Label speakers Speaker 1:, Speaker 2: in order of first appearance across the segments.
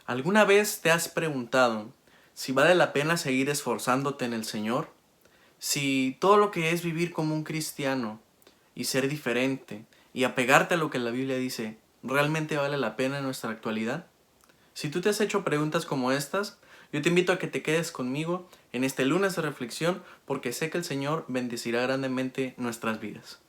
Speaker 1: ¿Alguna vez te has preguntado si vale la pena seguir esforzándote en el Señor? Si todo lo que es vivir como un cristiano y ser diferente y apegarte a lo que la Biblia dice, ¿realmente vale la pena en nuestra actualidad? Si tú te has hecho preguntas como estas, yo te invito a que te quedes conmigo en este lunes de reflexión porque sé que el Señor bendecirá grandemente nuestras vidas.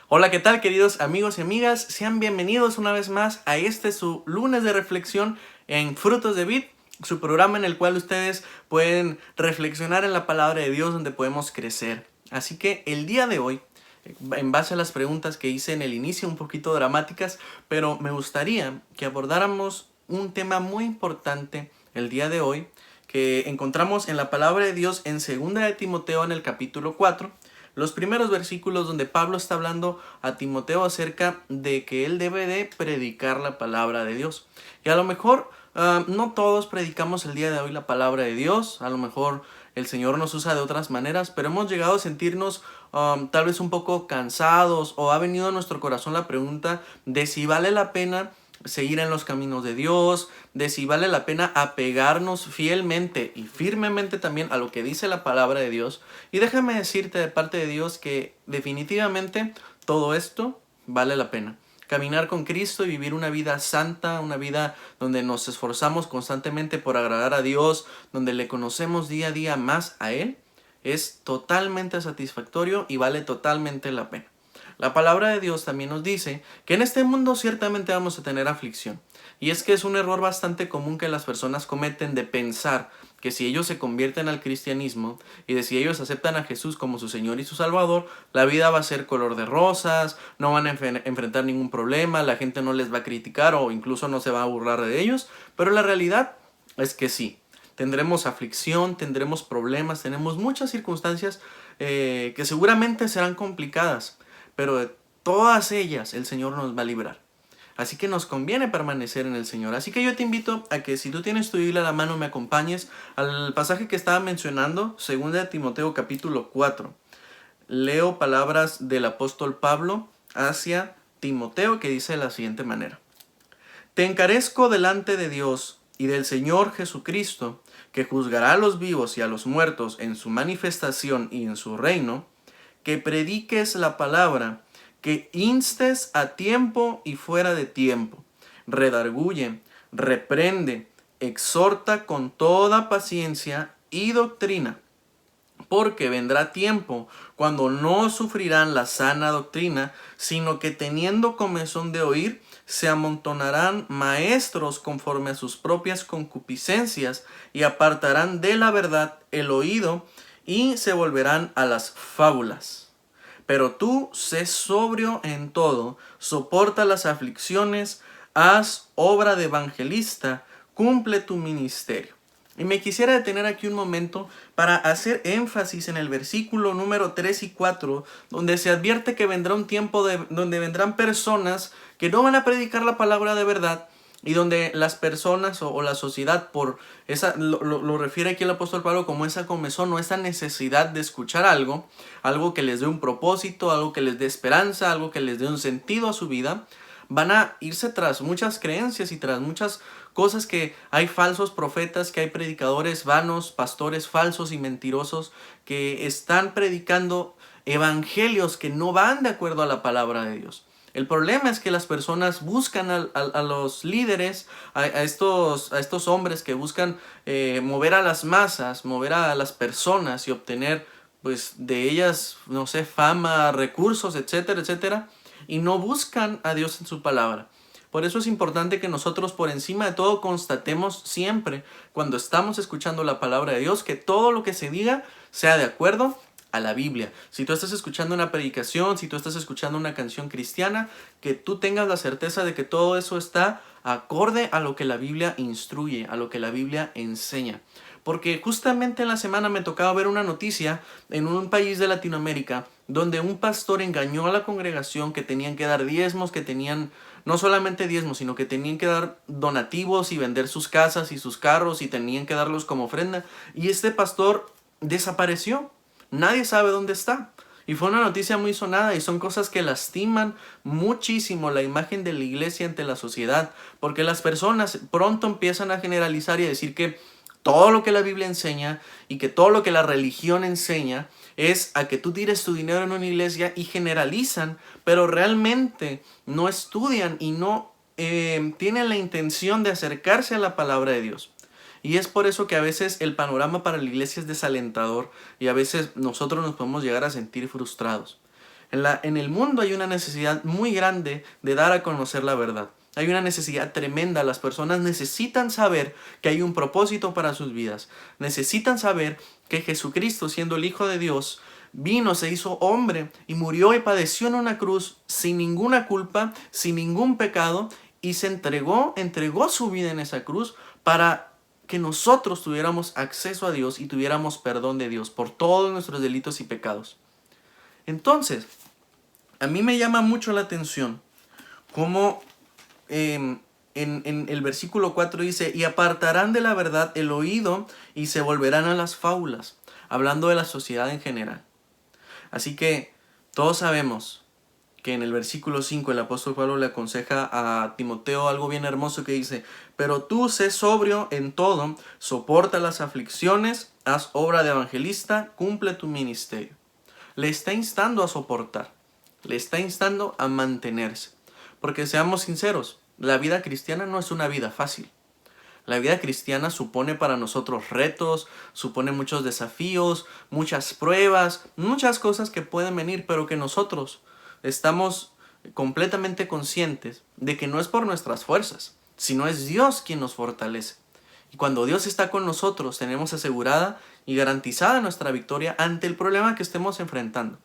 Speaker 1: Hola, ¿qué tal, queridos amigos y amigas? Sean bienvenidos una vez más a su lunes de reflexión en Frutos de Vid, su programa en el cual ustedes pueden reflexionar en la palabra de Dios, donde podemos crecer. Así que el día de hoy, en base a las preguntas que hice en el inicio, un poquito dramáticas, pero me gustaría que abordáramos un tema muy importante el día de hoy, que encontramos en la palabra de Dios en 2 de Timoteo en el capítulo 4, los primeros versículos donde Pablo está hablando a Timoteo acerca de que él debe de predicar la palabra de Dios. Y a lo mejor no todos predicamos el día de hoy la palabra de Dios, a lo mejor el Señor nos usa de otras maneras, pero hemos llegado a sentirnos tal vez un poco cansados, o ha venido a nuestro corazón la pregunta de si vale la pena seguir en los caminos de Dios, de si vale la pena apegarnos fielmente y firmemente también a lo que dice la palabra de Dios. Y déjame decirte de parte de Dios que definitivamente todo esto vale la pena. Caminar con Cristo y vivir una vida santa, una vida donde nos esforzamos constantemente por agradar a Dios, donde le conocemos día a día más a Él, es totalmente satisfactorio y vale totalmente la pena. La palabra de Dios también nos dice que en este mundo ciertamente vamos a tener aflicción. Y es que es un error bastante común que las personas cometen de pensar que si ellos se convierten al cristianismo y de si ellos aceptan a Jesús como su Señor y su Salvador, la vida va a ser color de rosas, no van a enfrentar ningún problema, la gente no les va a criticar o incluso no se va a burlar de ellos. Pero la realidad es que sí. Tendremos aflicción, tendremos problemas, tenemos muchas circunstancias que seguramente serán complicadas, pero de todas ellas el Señor nos va a librar. Así que nos conviene permanecer en el Señor. Así que yo te invito a que si tú tienes tu Biblia a la mano me acompañes al pasaje que estaba mencionando, 2 de Timoteo capítulo 4. Leo palabras del apóstol Pablo hacia Timoteo que dice de la siguiente manera: Te encarezco delante de Dios y del Señor Jesucristo, que juzgará a los vivos y a los muertos en su manifestación y en su reino, que prediques la palabra, que instes a tiempo y fuera de tiempo, redarguye, reprende, exhorta con toda paciencia y doctrina. Porque vendrá tiempo cuando no sufrirán la sana doctrina, sino que teniendo comezón de oír, se amontonarán maestros conforme a sus propias concupiscencias y apartarán de la verdad el oído y se volverán a las fábulas. Pero tú sé sobrio en todo, soporta las aflicciones, haz obra de evangelista, cumple tu ministerio. Y me quisiera detener aquí un momento para hacer énfasis en el versículo número 3 y 4, donde se advierte que vendrá un tiempo donde vendrán personas que no van a predicar la palabra de verdad, y donde las personas o la sociedad, por esa lo refiere aquí el apóstol Pablo como esa comezón o esa necesidad de escuchar algo que les dé un propósito, algo que les dé esperanza, algo que les dé un sentido a su vida, van a irse tras muchas creencias y tras muchas cosas, que hay falsos profetas, que hay predicadores vanos, pastores falsos y mentirosos que están predicando evangelios que no van de acuerdo a la palabra de Dios. El problema es que las personas buscan a los líderes, a estos hombres que buscan mover a las masas, mover a las personas y obtener pues de ellas, no sé, fama, recursos, etcétera, etcétera, y no buscan a Dios en su palabra. Por eso es importante que nosotros por encima de todo constatemos siempre cuando estamos escuchando la palabra de Dios que todo lo que se diga sea de acuerdo a la Biblia. Si tú estás escuchando una predicación, si tú estás escuchando una canción cristiana, que tú tengas la certeza de que todo eso está acorde a lo que la Biblia instruye, a lo que la Biblia enseña. Porque justamente en la semana me tocaba ver una noticia en un país de Latinoamérica donde un pastor engañó a la congregación que tenían que dar diezmos, que tenían no solamente diezmos, sino que tenían que dar donativos y vender sus casas y sus carros y tenían que darlos como ofrenda. Y este pastor desapareció. Nadie sabe dónde está. Y fue una noticia muy sonada y son cosas que lastiman muchísimo la imagen de la iglesia ante la sociedad, porque las personas pronto empiezan a generalizar y a decir que todo lo que la Biblia enseña y que todo lo que la religión enseña es a que tú tires tu dinero en una iglesia, y generalizan, pero realmente no estudian y no tienen la intención de acercarse a la palabra de Dios. Y es por eso que a veces el panorama para la iglesia es desalentador y a veces nosotros nos podemos llegar a sentir frustrados. En el mundo hay una necesidad muy grande de dar a conocer la verdad. Hay una necesidad tremenda. Las personas necesitan saber que hay un propósito para sus vidas. Necesitan saber que Jesucristo, siendo el Hijo de Dios, vino, se hizo hombre y murió y padeció en una cruz sin ninguna culpa, sin ningún pecado, y se entregó su vida en esa cruz para que nosotros tuviéramos acceso a Dios y tuviéramos perdón de Dios por todos nuestros delitos y pecados. Entonces, a mí me llama mucho la atención cómo en el versículo 4 dice: y apartarán de la verdad el oído y se volverán a las fábulas, hablando de la sociedad en general. Así que todos sabemos que en el versículo 5 el apóstol Pablo le aconseja a Timoteo algo bien hermoso que dice: pero tú sé sobrio en todo, soporta las aflicciones, haz obra de evangelista, cumple tu ministerio. Le está instando a soportar, le está instando a mantenerse. Porque seamos sinceros, la vida cristiana no es una vida fácil. La vida cristiana supone para nosotros retos, supone muchos desafíos, muchas pruebas, muchas cosas que pueden venir, pero que nosotros estamos completamente conscientes de que no es por nuestras fuerzas, sino es Dios quien nos fortalece. Y cuando Dios está con nosotros, tenemos asegurada y garantizada nuestra victoria ante el problema que estemos enfrentando.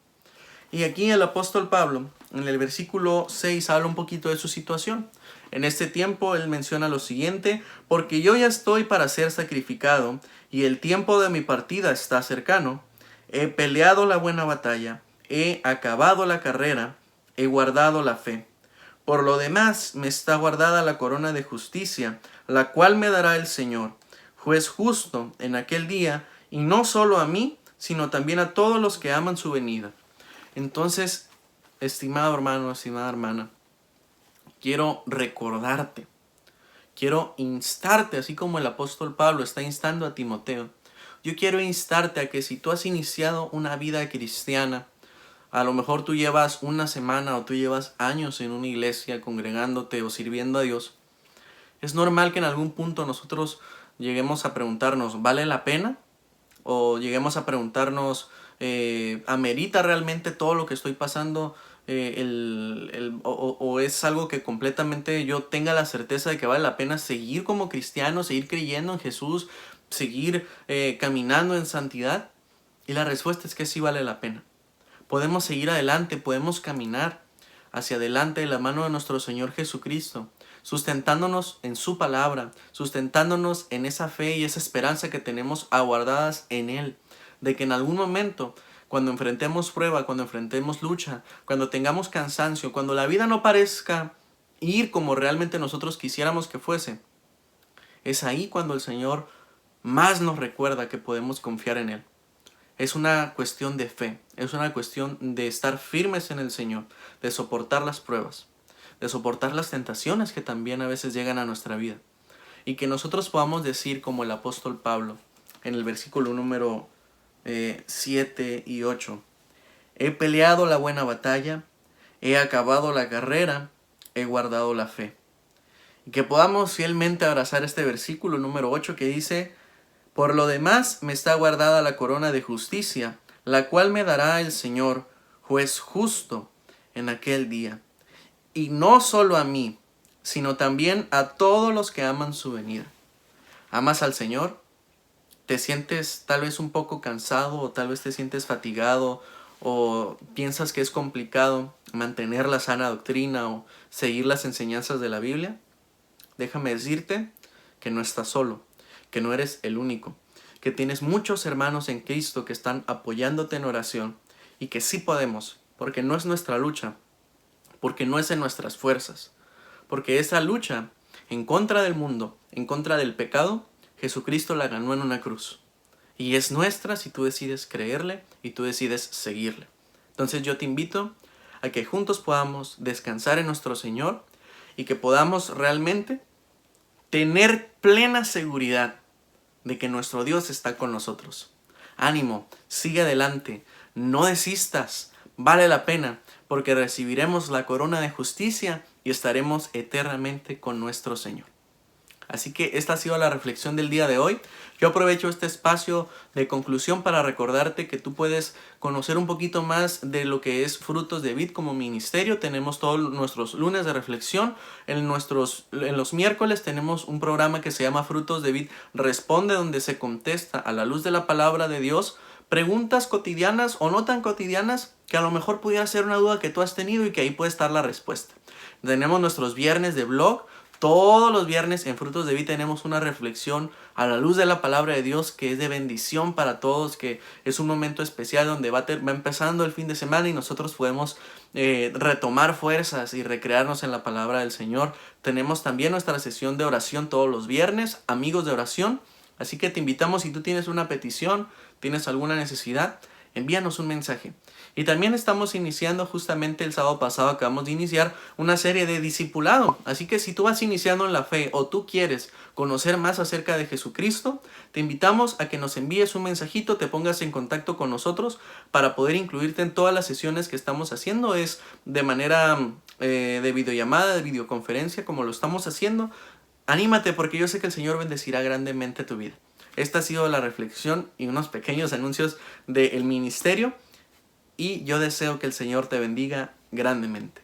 Speaker 1: Y aquí el apóstol Pablo, en el versículo 6, habla un poquito de su situación. En este tiempo él menciona lo siguiente: porque yo ya estoy para ser sacrificado, y el tiempo de mi partida está cercano. He peleado la buena batalla, he acabado la carrera, he guardado la fe. Por lo demás me está guardada la corona de justicia, la cual me dará el Señor, juez justo, en aquel día, y no solo a mí, sino también a todos los que aman su venida. Entonces, estimado hermano, estimada hermana, quiero recordarte, quiero instarte, así como el apóstol Pablo está instando a Timoteo. Yo quiero instarte a que si tú has iniciado una vida cristiana, a lo mejor tú llevas una semana o tú llevas años en una iglesia congregándote o sirviendo a Dios, es normal que en algún punto nosotros lleguemos a preguntarnos: ¿vale la pena? O lleguemos a preguntarnos: ¿amerita realmente todo lo que estoy pasando? O es algo que completamente yo tenga la certeza de que vale la pena seguir como cristiano, seguir creyendo en Jesús, seguir caminando en santidad. Y la respuesta es que sí vale la pena. Podemos seguir adelante, podemos caminar hacia adelante de la mano de nuestro Señor Jesucristo, sustentándonos en su palabra, sustentándonos en esa fe y esa esperanza que tenemos aguardadas en Él, de que en algún momento, cuando enfrentemos prueba, cuando enfrentemos lucha, cuando tengamos cansancio, cuando la vida no parezca ir como realmente nosotros quisiéramos que fuese, es ahí cuando el Señor más nos recuerda que podemos confiar en Él. Es una cuestión de fe, es una cuestión de estar firmes en el Señor, de soportar las pruebas, de soportar las tentaciones que también a veces llegan a nuestra vida. Y que nosotros podamos decir como el apóstol Pablo en el versículo número 7 y 8: he peleado la buena batalla, he acabado la carrera, he guardado la fe. Y que podamos fielmente abrazar este versículo número 8 que dice: por lo demás me está guardada la corona de justicia, la cual me dará el Señor, juez justo, en aquel día. Y no solo a mí, sino también a todos los que aman su venida. ¿Amas al Señor? ¿Te sientes tal vez un poco cansado, o tal vez te sientes fatigado, o piensas que es complicado mantener la sana doctrina o seguir las enseñanzas de la Biblia? Déjame decirte que no estás solo, que no eres el único, que tienes muchos hermanos en Cristo que están apoyándote en oración, y que sí podemos, porque no es nuestra lucha, porque no es en nuestras fuerzas, porque esa lucha en contra del mundo, en contra del pecado, Jesucristo la ganó en una cruz. y es nuestra si tú decides creerle y tú decides seguirle. Entonces yo te invito a que juntos podamos descansar en nuestro Señor y que podamos realmente tener plena seguridad de que nuestro Dios está con nosotros. Ánimo, sigue adelante, no desistas, vale la pena, porque recibiremos la corona de justicia y estaremos eternamente con nuestro Señor. Así que esta ha sido la reflexión del día de hoy. Yo aprovecho este espacio de conclusión para recordarte que tú puedes conocer un poquito más de lo que es Frutos de Vid como ministerio. Tenemos todos nuestros lunes de reflexión. En los miércoles tenemos un programa que se llama Frutos de Vid Responde, donde se contesta a la luz de la palabra de Dios preguntas cotidianas o no tan cotidianas que a lo mejor pudiera ser una duda que tú has tenido y que ahí puede estar la respuesta. Tenemos nuestros viernes de blog. Todos los viernes en Frutos de Vid tenemos una reflexión a la luz de la palabra de Dios que es de bendición para todos, que es un momento especial donde va empezando el fin de semana y nosotros podemos retomar fuerzas y recrearnos en la palabra del Señor. Tenemos también nuestra sesión de oración todos los viernes, amigos de oración. Así que te invitamos, si tú tienes una petición, tienes alguna necesidad, envíanos un mensaje. Y también estamos iniciando, justamente el sábado pasado acabamos de iniciar una serie de discipulado. Así que si tú vas iniciando en la fe o tú quieres conocer más acerca de Jesucristo, te invitamos a que nos envíes un mensajito, te pongas en contacto con nosotros para poder incluirte en todas las sesiones que estamos haciendo. Es de manera de videollamada, de videoconferencia, como lo estamos haciendo. Anímate, porque yo sé que el Señor bendecirá grandemente tu vida. Esta ha sido la reflexión y unos pequeños anuncios del ministerio. Y yo deseo que el Señor te bendiga grandemente.